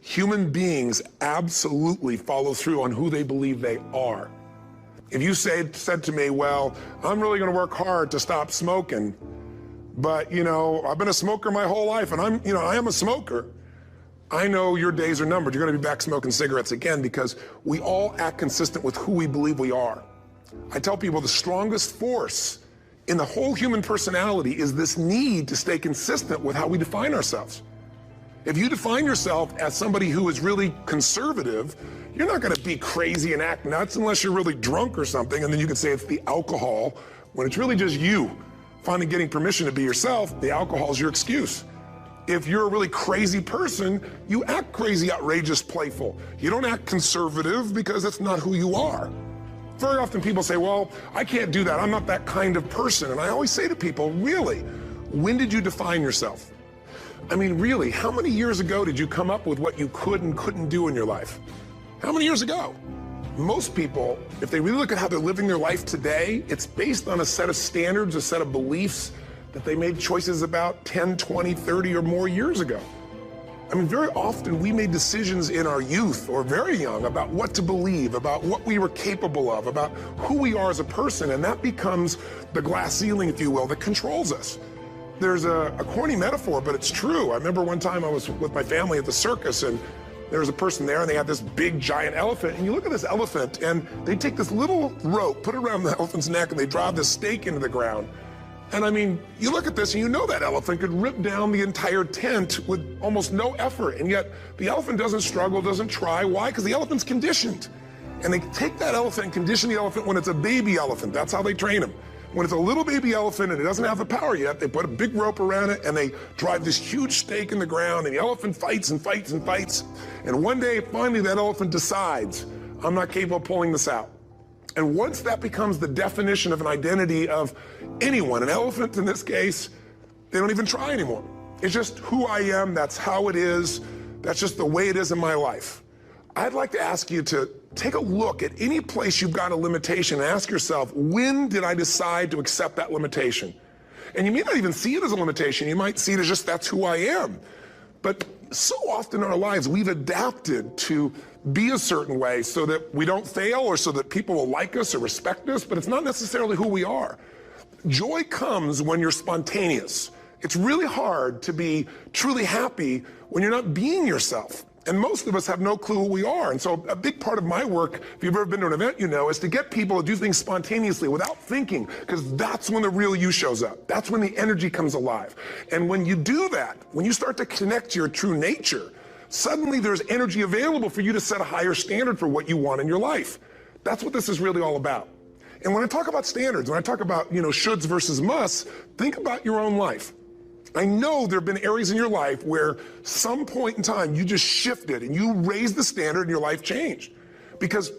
human beings absolutely follow through on who they believe they are. If you said to me, well, I'm really gonna work hard to stop smoking, but I've been a smoker my whole life and I am a smoker, I know your days are numbered. You're gonna be back smoking cigarettes again, because we all act consistent with who we believe we are. I tell people the strongest force in the whole human personality is this need to stay consistent with how we define ourselves. If you define yourself as somebody who is really conservative, you're not gonna be crazy and act nuts unless you're really drunk or something, and then you can say it's the alcohol, when it's really just you finally getting permission to be yourself. The alcohol is your excuse. If you're a really crazy person, you act crazy, outrageous, playful. You don't act conservative because that's not who you are. Very often people say, well, I can't do that. I'm not that kind of person. And I always say to people, really, when did you define yourself? I mean, really, how many years ago did you come up with what you could and couldn't do in your life? How many years ago? Most people, if they really look at how they're living their life today, it's based on a set of standards, a set of beliefs that they made choices about 10, 20, 30 or more years ago. I mean, very often we made decisions in our youth or very young about what to believe, about what we were capable of, about who we are as a person, and that becomes the glass ceiling, if you will, that controls us. There's a corny metaphor, but it's true. I remember one time I was with my family at the circus, and there was a person there, and they had this big, giant elephant, and you look at this elephant, and they take this little rope, put it around the elephant's neck, and they drive this stake into the ground. And I mean, you look at this and you know that elephant could rip down the entire tent with almost no effort, and yet the elephant doesn't struggle, doesn't try. Why? Because the elephant's conditioned. And they take that elephant and condition the elephant when it's a baby elephant. That's how they train him. When it's a little baby elephant and it doesn't have the power yet, they put a big rope around it and they drive this huge stake in the ground, and the elephant fights and fights and fights. And one day, finally, that elephant decides, I'm not capable of pulling this out. And once that becomes the definition of an identity of anyone, an elephant in this case, they don't even try anymore. It's just who I am, that's how it is, that's just the way it is in my life. I'd like to ask you to take a look at any place you've got a limitation and ask yourself, when did I decide to accept that limitation? And you may not even see it as a limitation, you might see it as just that's who I am. But so often in our lives, we've adapted to be a certain way so that we don't fail or so that people will like us or respect us, but it's not necessarily who we are. Joy comes when you're spontaneous. It's really hard to be truly happy when you're not being yourself. And most of us have no clue who we are. And so a big part of my work, if you've ever been to an event, is to get people to do things spontaneously without thinking, because that's when the real you shows up. That's when the energy comes alive. And when you do that, when you start to connect to your true nature, suddenly there's energy available for you to set a higher standard for what you want in your life. That's what this is really all about. And when I talk about standards, when I talk about, shoulds versus musts, think about your own life. I know there have been areas in your life where some point in time you just shifted and you raised the standard and your life changed. Because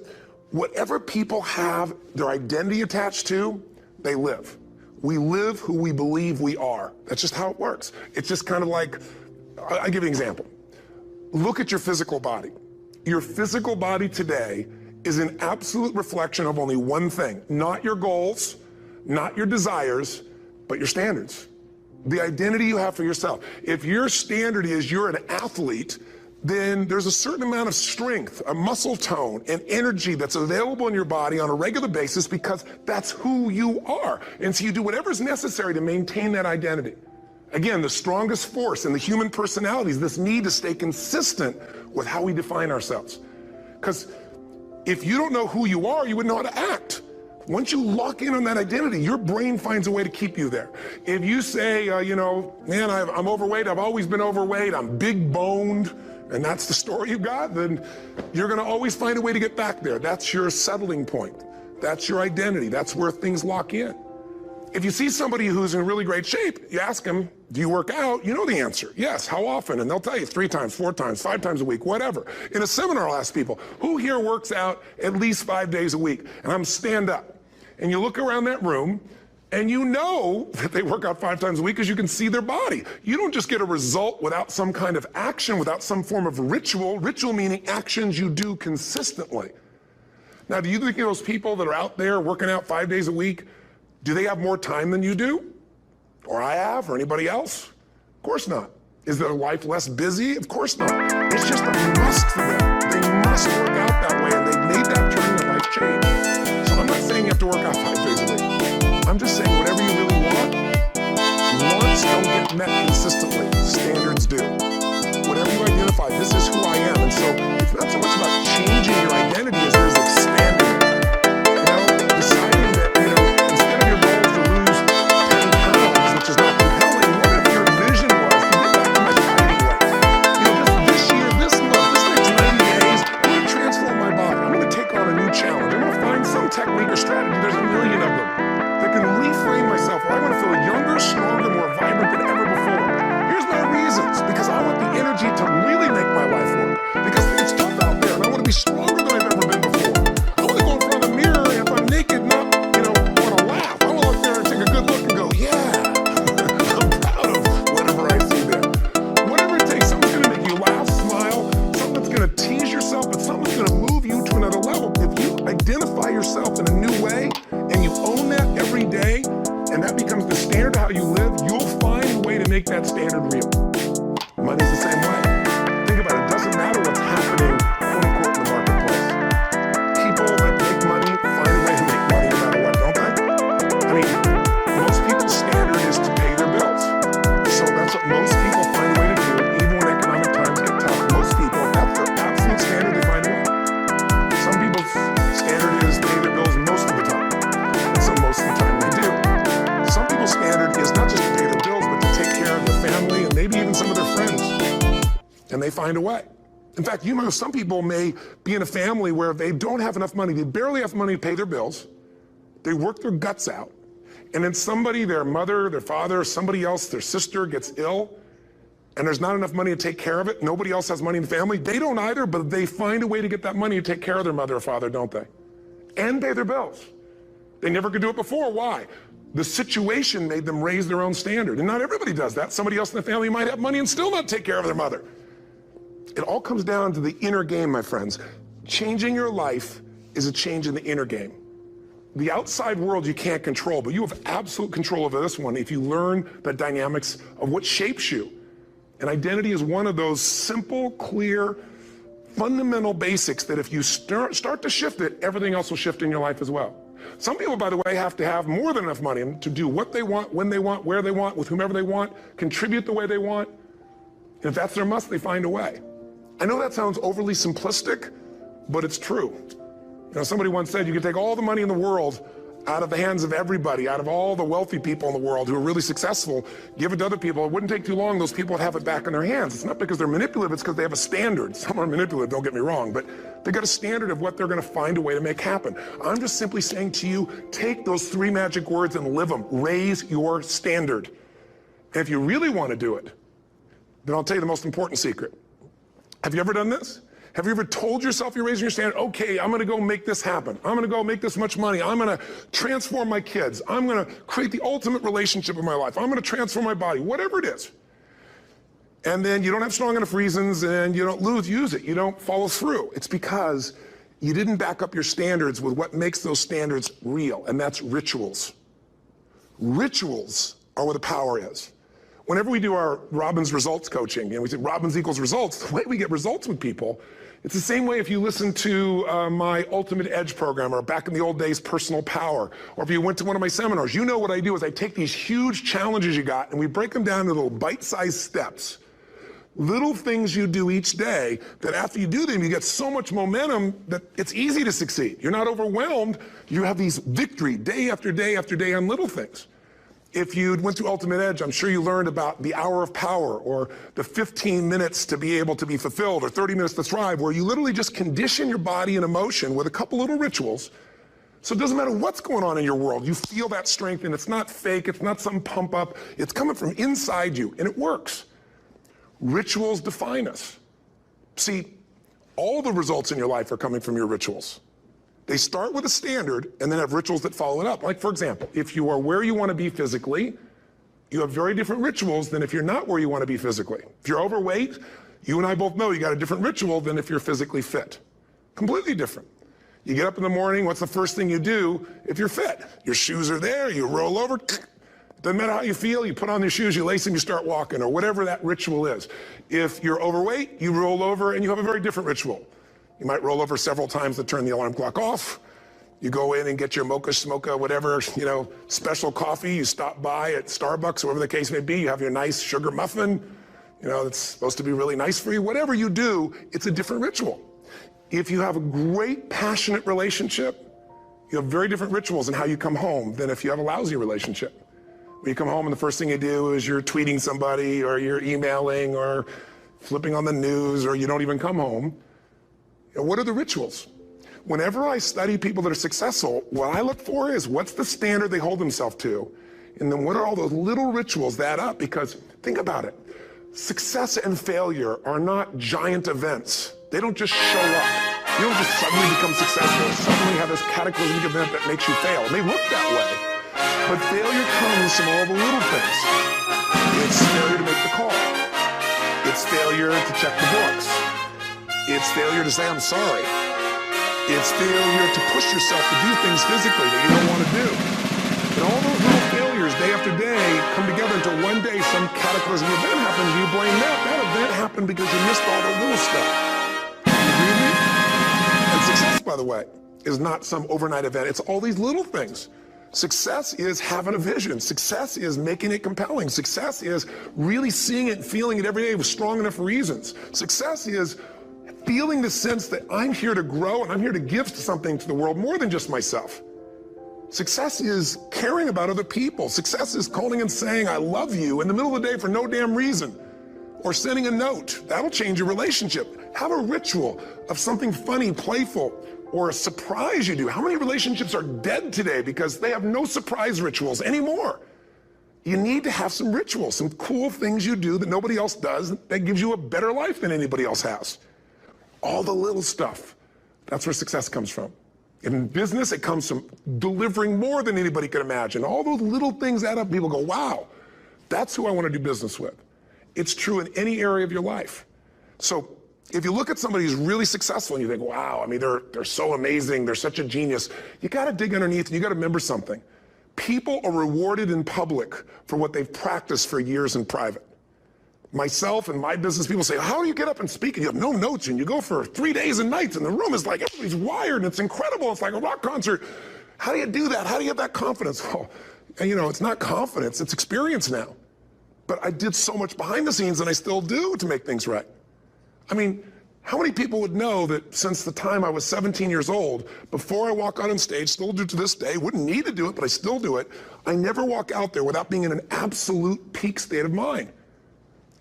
whatever people have their identity attached to, they live. We live who we believe we are. That's just how it works. It's just kind of like, I'll give you an example. Look at your physical body. Your physical body today is an absolute reflection of only one thing, not your goals, not your desires, but your standards. The identity you have for yourself. If your standard is you're an athlete, then there's a certain amount of strength, a muscle tone, and energy that's available in your body on a regular basis because that's who you are. And so you do whatever's necessary to maintain that identity. Again, the strongest force in the human personality is this need to stay consistent with how we define ourselves. Because if you don't know who you are, you wouldn't know how to act. Once you lock in on that identity, your brain finds a way to keep you there. If you say, man, I'm overweight, I've always been overweight, I'm big boned, and that's the story you got, then you're gonna always find a way to get back there. That's your settling point. That's your identity. That's where things lock in. If you see somebody who's in really great shape, you ask them, do you work out? You know the answer. Yes. How often? And they'll tell you 3 times, 4 times, 5 times a week, whatever. In a seminar, I'll ask people, who here works out at least 5 days a week? And I'm stand up. And you look around that room, and you know that they work out 5 times a week because you can see their body. You don't just get a result without some kind of action, without some form of ritual. Ritual meaning actions you do consistently. Now, do you think of those people that are out there working out 5 days a week, do they have more time than you do? Or I have, or anybody else? Of course not. Is their life less busy? Of course not. It's just a must for them. They must work out that way, and they've made that turn in their life change. So I'm not saying you have to work out 5 days a week. I'm just saying whatever you really want, wants don't get met consistently. Standards do. Whatever you identify, this is who I am. And so it's not so much about changing your identity as it is expanding it. Deciding that, instead of your goal is to lose 10 pounds, which is not compelling, what if your vision was to get back to my fighting weight? This year, this month, this next 90 days, I'm going to transform my body. I'm going to take on a new challenge. I'm going to find some technique or strategy. There's a million of them that can reframe myself where I want to feel younger, stronger, more vibrant than ever before. Here's my reasons. Because I want the energy to really make my life work. Because it's tough out there, and I want to be stronger than I've ever been before. I want to go in front of the mirror, and if I'm naked, not, want to laugh. I want to look there and take a good look and go, yeah, I'm proud of whatever I see there. Whatever it takes, something's going to make you laugh, smile, something that's going to tease yourself, but something's going to move you to another level. If you identify yourself in a new way, and you own that every day, and that becomes the standard of how you live, you'll find a way to make that standard real. Money's the same way. Think about it. It doesn't matter what's happening, quote unquote, in the marketplace. People that make money find a way to make money no matter what, don't they? I mean, most people's standard is to pay their bills. So that's what most people find a way to do, even when economic times get tough. Most people, that's their absolute standard, they find a way. Some people's standard is pay their bills most of the time. And so most of the time they do. Some people's standard is not just to pay their bills, but to take care of their family and maybe even some of their friends. And they find a way. In fact, some people may be in a family where they don't have enough money. They barely have money to pay their bills. They work their guts out. And then somebody, their mother, their father, somebody else, their sister gets ill, and there's not enough money to take care of it. Nobody else has money in the family. They don't either, but they find a way to get that money to take care of their mother or father, don't they? And pay their bills. They never could do it before. Why? The situation made them raise their own standard. And not everybody does that. Somebody else in the family might have money and still not take care of their mother. It all comes down to the inner game, my friends. Changing your life is a change in the inner game. The outside world you can't control, but you have absolute control over this one if you learn the dynamics of what shapes you. And identity is one of those simple, clear, fundamental basics that if you start to shift it, everything else will shift in your life as well. Some people, by the way, have to have more than enough money to do what they want, when they want, where they want, with whomever they want, contribute the way they want. And if that's their must, they find a way. I know that sounds overly simplistic, but it's true. Somebody once said you could take all the money in the world out of the hands of everybody, out of all the wealthy people in the world who are really successful, give it to other people. It wouldn't take too long, those people would have it back in their hands. It's not because they're manipulative, it's because they have a standard. Some are manipulative, don't get me wrong, but they got a standard of what they're gonna find a way to make happen. I'm just simply saying to you, take those 3 magic words and live them. Raise your standard. And if you really wanna do it, then I'll tell you the most important secret. Have you ever done this? Have you ever told yourself you're raising your standard? Okay, I'm gonna go make this happen. I'm gonna go make this much money. I'm gonna transform my kids. I'm gonna create the ultimate relationship in my life. I'm gonna transform my body, whatever it is. And then you don't have strong enough reasons and you don't use it. You don't follow through. It's because you didn't back up your standards with what makes those standards real, and that's rituals. Rituals are where the power is. Whenever we do our Robbins results coaching, and we say Robbins equals results, the way we get results with people, it's the same way if you listen to my Ultimate Edge program, or back in the old days, Personal Power, or if you went to one of my seminars. You know what I do is I take these huge challenges you got and we break them down into little bite-sized steps. Little things you do each day that after you do them, you get so much momentum that it's easy to succeed. You're not overwhelmed. You have these victory day after day after day on little things. If you went through Ultimate Edge, I'm sure you learned about the hour of power, or the 15 minutes to be able to be fulfilled, or 30 minutes to thrive, where you literally just condition your body and emotion with a couple little rituals. So it doesn't matter what's going on in your world, you feel that strength, and it's not fake, it's not some pump up, it's coming from inside you, and it works. Rituals define us. See, all the results in your life are coming from your rituals. They start with a standard and then have rituals that follow it up. Like, for example, if you are where you want to be physically, you have very different rituals than if you're not where you want to be physically. If you're overweight, you and I both know you got a different ritual than if you're physically fit. Completely different. You get up in the morning, what's the first thing you do if you're fit? Your shoes are there, you roll over, Doesn't matter how you feel, you put on your shoes, you lace them, you start walking, or whatever that ritual is. If you're overweight, you roll over and you have a very different ritual. You might roll over several times to turn the alarm clock off. You go in and get your mocha, smocha, whatever, special coffee. You stop by at Starbucks, whatever the case may be. You have your nice sugar muffin, that's supposed to be really nice for you. Whatever you do, it's a different ritual. If you have a great, passionate relationship, you have very different rituals in how you come home than if you have a lousy relationship. When you come home and the first thing you do is you're tweeting somebody or you're emailing or flipping on the news or you don't even come home. What are the rituals? Whenever I study people that are successful, what I look for is what's the standard they hold themselves to? And then what are all those little rituals that add up? Because think about it. Success and failure are not giant events. They don't just show up. You don't just suddenly become successful, suddenly have this cataclysmic event that makes you fail. It may look that way. But failure comes from all the little things. It's failure to make the call. It's failure to check the books. It's failure to say, I'm sorry. It's failure to push yourself to do things physically that you don't want to do. And all those little failures, day after day, come together until one day some cataclysmic event happens and you blame that. That event happened because you missed all the little stuff. You agree with me? And success, by the way, is not some overnight event. It's all these little things. Success is having a vision. Success is making it compelling. Success is really seeing it and feeling it every day with strong enough reasons. Success is feeling the sense that I'm here to grow and I'm here to give something to the world more than just myself. Success is caring about other people. Success is calling and saying, I love you in the middle of the day for no damn reason. Or sending a note. That'll change your relationship. Have a ritual of something funny, playful, or a surprise you do. How many relationships are dead today because they have no surprise rituals anymore? You need to have some rituals, some cool things you do that nobody else does that gives you a better life than anybody else has. All the little stuff, that's where success comes from. In business, it comes from delivering more than anybody could imagine. All those little things add up. People go, wow, that's who I want to do business with. It's true in any area of your life. So if you look at somebody who's really successful and you think, wow, I mean, they're so amazing, they're such a genius, you got to dig underneath and you got to remember something. People are rewarded in public for what they've practiced for years in private. Myself and my business people say, how do you get up and speak? And you have no notes and you go for 3 days and nights and the room is like, everybody's wired and it's incredible. It's like a rock concert. How do you do that? How do you have that confidence? Oh, and it's not confidence, it's experience now. But I did so much behind the scenes and I still do to make things right. I mean, how many people would know that since the time I was 17 years old, before I walk out on stage, still do to this day, wouldn't need to do it, but I still do it, I never walk out there without being in an absolute peak state of mind.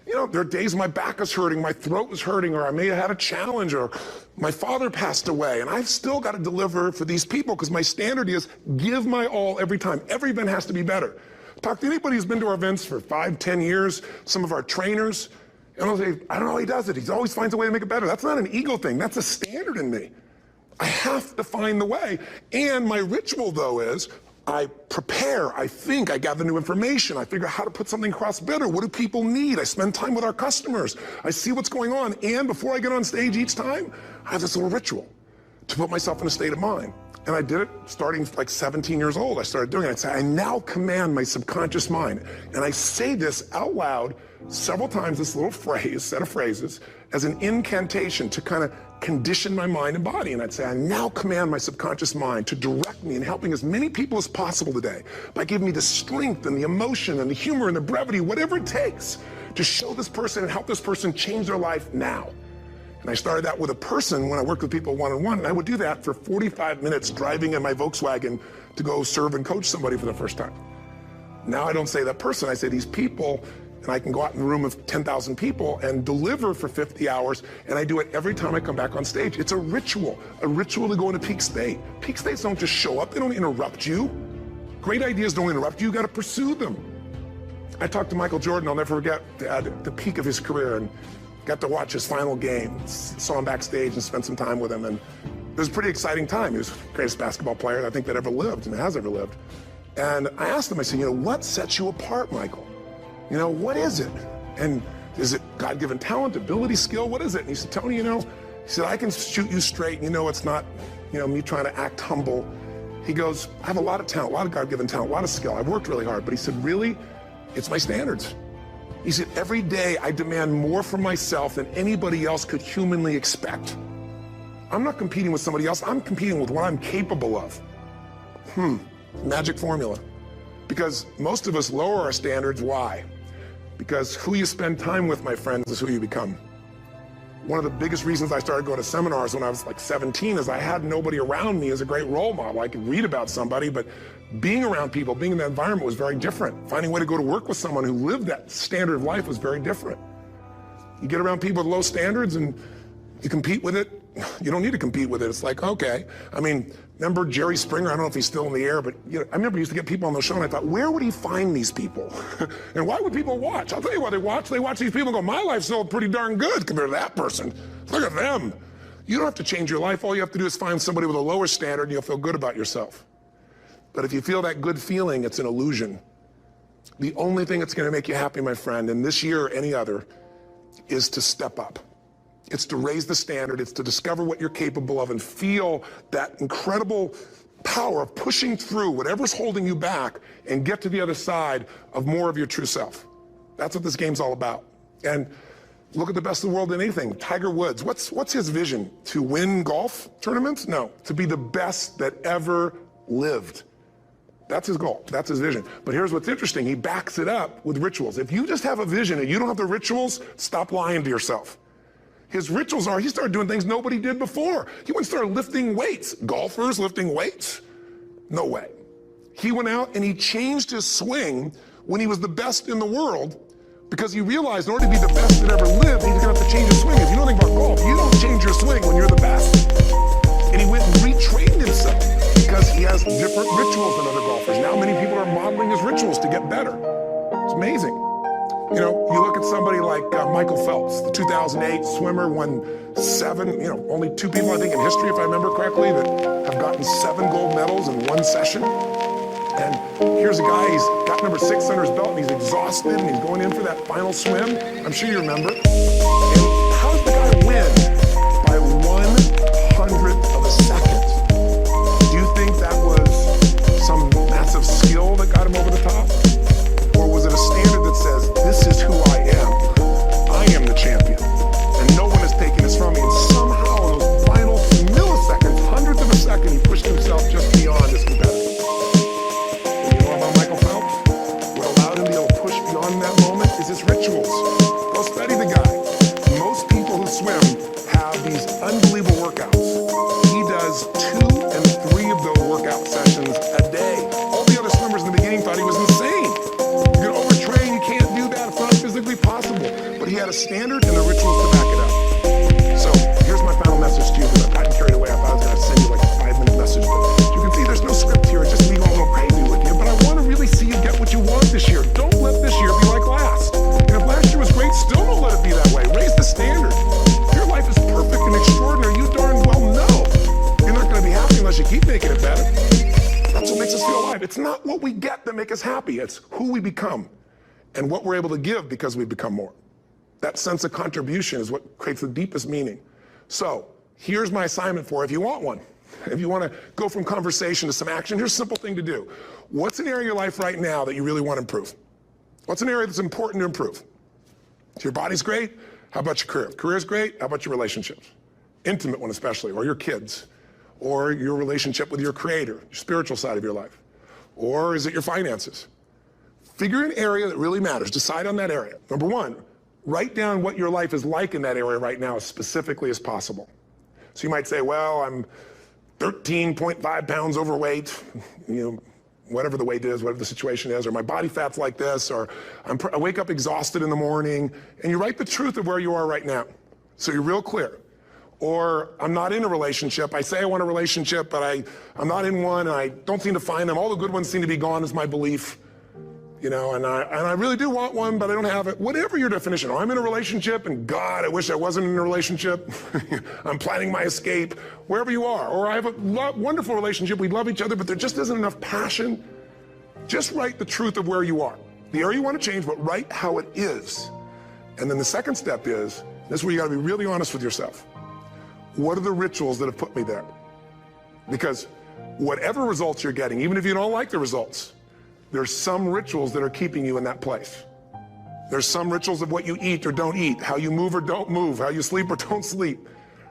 There are days my back is hurting, my throat was hurting, or I may have had a challenge, or my father passed away, and I've still got to deliver for these people because my standard is give my all every time. Every event has to be better. Talk to anybody who's been to our events for 5, 10 years, some of our trainers, and I'll say, I don't know how he does it. He always finds a way to make it better. That's not an ego thing. That's a standard in me. I have to find the way. And my ritual, though, is I prepare, I think, I gather new information, I figure out how to put something across better. What do people need? I spend time with our customers. I see what's going on. And before I get on stage each time, I have this little ritual to put myself in a state of mind. And I did it starting like 17 years old. I started doing it. I'd say, I now command my subconscious mind. And I say this out loud several times, this little phrase, set of phrases, as an incantation to kind of condition my mind and body. And I'd say, I now command my subconscious mind to direct me in helping as many people as possible today by giving me the strength and the emotion and the humor and the brevity, whatever it takes to show this person and help this person change their life now. And I started that with a person when I worked with people one-on-one, and I would do that for 45 minutes driving in my Volkswagen to go serve and coach somebody for the first time. Now I don't say that person, I say these people, and I can go out in a room of 10,000 people and deliver for 50 hours, and I do it every time I come back on stage. It's a ritual to go into peak state. Peak states don't just show up, they don't interrupt you. Great ideas don't interrupt you, you gotta pursue them. I talked to Michael Jordan, I'll never forget, at the peak of his career, and got to watch his final game, saw him backstage and spent some time with him, and it was a pretty exciting time. He was the greatest basketball player I think that ever lived and has ever lived. And I asked him, I said, what sets you apart, Michael? What is it? And is it God-given talent, ability, skill? What is it? And he said, Tony, he said, I can shoot you straight. It's not, me trying to act humble. He goes, I have a lot of talent, a lot of God-given talent, a lot of skill. I've worked really hard. But he said, really, it's my standards. He said, every day I demand more from myself than anybody else could humanly expect. I'm not competing with somebody else. I'm competing with what I'm capable of. Magic formula. Because most of us lower our standards. Why? Because who you spend time with, my friends, is who you become. One of the biggest reasons I started going to seminars when I was like 17 is I had nobody around me as a great role model. I could read about somebody, but being around people, being in that environment was very different. Finding a way to go to work with someone who lived that standard of life was very different. You get around people with low standards and you compete with it. You don't need to compete with it. It's like, okay. I mean, remember Jerry Springer? I don't know if he's still in the air, but I remember he used to get people on the show and I thought, where would he find these people? And why would people watch? I'll tell you why they watch. They watch these people and go, my life's still pretty darn good compared to that person. Look at them. You don't have to change your life. All you have to do is find somebody with a lower standard and you'll feel good about yourself. But if you feel that good feeling, it's an illusion. The only thing that's going to make you happy, my friend, and this year or any other, is to step up. It's to raise the standard. It's to discover what you're capable of and feel that incredible power of pushing through whatever's holding you back and get to the other side of more of your true self. That's what this game's all about. And look at the best in the world in anything. Tiger Woods, what's his vision? To win golf tournaments? No, to be the best that ever lived. That's his goal. That's his vision. But here's what's interesting. He backs it up with rituals. If you just have a vision and you don't have the rituals, stop lying to yourself. His rituals are, he started doing things nobody did before. He went and started lifting weights. Golfers lifting weights? No way. He went out and he changed his swing when he was the best in the world because he realized in order to be the best that ever lived, he's gonna have to change his swing. If you know anything about golf, you don't change your swing when you're the best. And he went and retrained himself because he has different rituals than other golfers. Now many people are modeling his rituals to get better. It's amazing. You know, you look at somebody like Michael Phelps, the 2008 swimmer, won 7, only 2 people, I think, in history, if I remember correctly, that have gotten 7 gold medals in one session. And here's a guy, he's got number 6 under his belt, and he's exhausted, and he's going in for that final swim. I'm sure you remember. And how did the guy win? By 1/100th of a second. Do you think that was some massive skill that got him over the top? Or was it a standard that says, this is who I am. I am the champion. And no one is taking this from me. And somehow in those final milliseconds, 100th of a second, he pushed himself just beyond his competitor. And you know about Michael Phelps? What allowed him to be able to push beyond that moment is his rituals. Go study the guy. Most people who swim have these unbelievable workouts. He does 2 and 3 of those workout sessions a day. All the other swimmers in the beginning thought he was insane. Possible, but he had a standard and the rituals to back it up. So here's my final message to you, because I've gotten carried away. I thought I was going to send you like a 5-minute message, but you can see there's no script here. It's just me going a little crazy with you, but I want to really see you get what you want this year. Don't let this year be like last. And if last year was great, still don't let it be that way. Raise the standard. If your life is perfect and extraordinary, you darn well know you're not going to be happy unless you keep making it better. That's what makes us feel alive. It's not what we get that make us happy. It's who we become and what we're able to give because we become more. That sense of contribution is what creates the deepest meaning. So here's my assignment for you, if you want one. If you want to go from conversation to some action, here's a simple thing to do. What's an area of your life right now that you really want to improve? What's an area that's important to improve? If your body's great, how about your career? If career's great, how about your relationships? Intimate one especially, or your kids, or your relationship with your creator, your spiritual side of your life. Or is it your finances? Figure an area that really matters. Decide on that area. Number 1, write down what your life is like in that area right now as specifically as possible. So you might say, well, I'm 13.5 pounds overweight, whatever the weight is, whatever the situation is, or my body fat's like this, or I wake up exhausted in the morning, and you write the truth of where you are right now. So you're real clear. Or I'm not in a relationship. I say I want a relationship, but I'm not in one, and I don't seem to find them. All the good ones seem to be gone is my belief. And I really do want one, but I don't have it. Whatever your definition. Or I'm in a relationship, and God, I wish I wasn't in a relationship. I'm planning my escape. Wherever you are. Or I have a wonderful relationship. We love each other, but there just isn't enough passion. Just write the truth of where you are. The area you want to change, but write how it is. And then the second step is, this is where you got to be really honest with yourself. What are the rituals that have put me there? Because whatever results you're getting, even if you don't like the results, there's some rituals that are keeping you in that place. There's some rituals of what you eat or don't eat, how you move or don't move, how you sleep or don't sleep.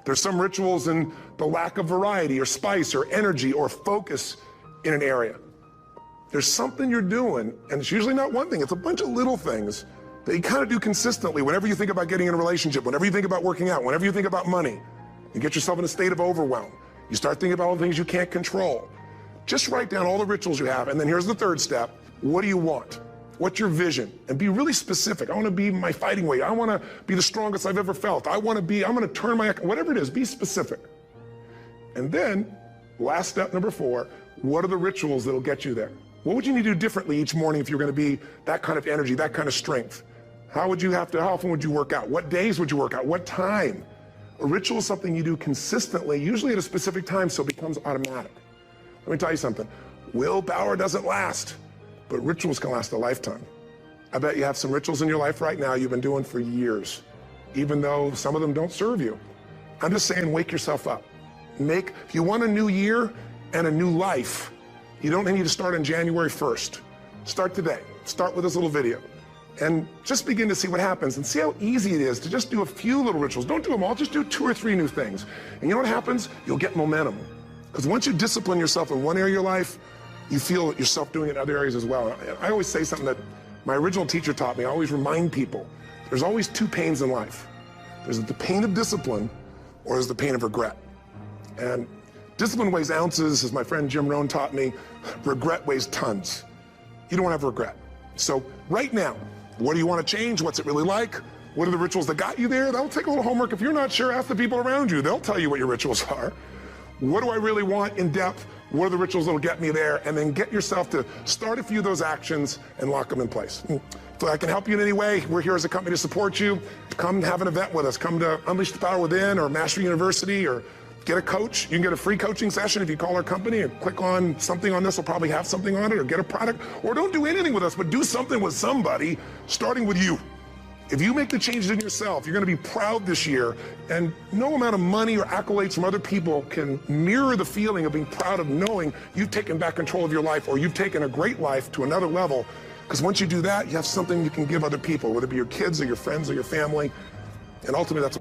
There's some rituals in the lack of variety or spice or energy or focus in an area. There's something you're doing, and it's usually not one thing, it's a bunch of little things that you kind of do consistently whenever you think about getting in a relationship, whenever you think about working out, whenever you think about money. You get yourself in a state of overwhelm. You start thinking about all the things you can't control. Just write down all the rituals you have, and then here's the third step. What do you want? What's your vision? And be really specific. I want to be my fighting weight. I want to be the strongest I've ever felt. I'm going to turn my, whatever it is, be specific. And then, last step number 4, what are the rituals that'll get you there? What would you need to do differently each morning if you're going to be that kind of energy, that kind of strength? How often would you work out? What days would you work out? What time? A ritual is something you do consistently, usually at a specific time, so it becomes automatic. Let me tell you something. Willpower doesn't last, but rituals can last a lifetime. I bet you have some rituals in your life right now you've been doing for years, even though some of them don't serve you. I'm just saying, wake yourself up. If you want a new year and a new life, you don't need to start on January 1st. Start today. Start with this little video. And just begin to see what happens and see how easy it is to just do a few little rituals. Don't do them all, just do 2 or 3 new things. And you know what happens? You'll get momentum. Because once you discipline yourself in one area of your life, you feel yourself doing it in other areas as well. I always say something that my original teacher taught me. I always remind people, there's always 2 pains in life. There's the pain of discipline, or there's the pain of regret. And discipline weighs ounces, as my friend Jim Rohn taught me. Regret weighs tons. You don't want to have regret. So right now, what do you want to change? What's it really like? What are the rituals that got you there? That'll take a little homework. If you're not sure, ask the people around you. They'll tell you what your rituals are. What do I really want in depth? What are the rituals that'll get me there? And then get yourself to start a few of those actions and lock them in place. If I can help you in any way, we're here as a company to support you. Come have an event with us. Come to Unleash the Power Within or Mastery University, or get a coach. You can get a free coaching session if you call our company and click on something on this. Will probably have something on it, or get a product, or don't do anything with us, but do something with somebody, starting with you. If you make the changes in yourself, you're going to be proud this year, and no amount of money or accolades from other people can mirror the feeling of being proud of knowing you've taken back control of your life, or you've taken a great life to another level. Because once you do that, you have something you can give other people, whether it be your kids or your friends or your family, and ultimately that's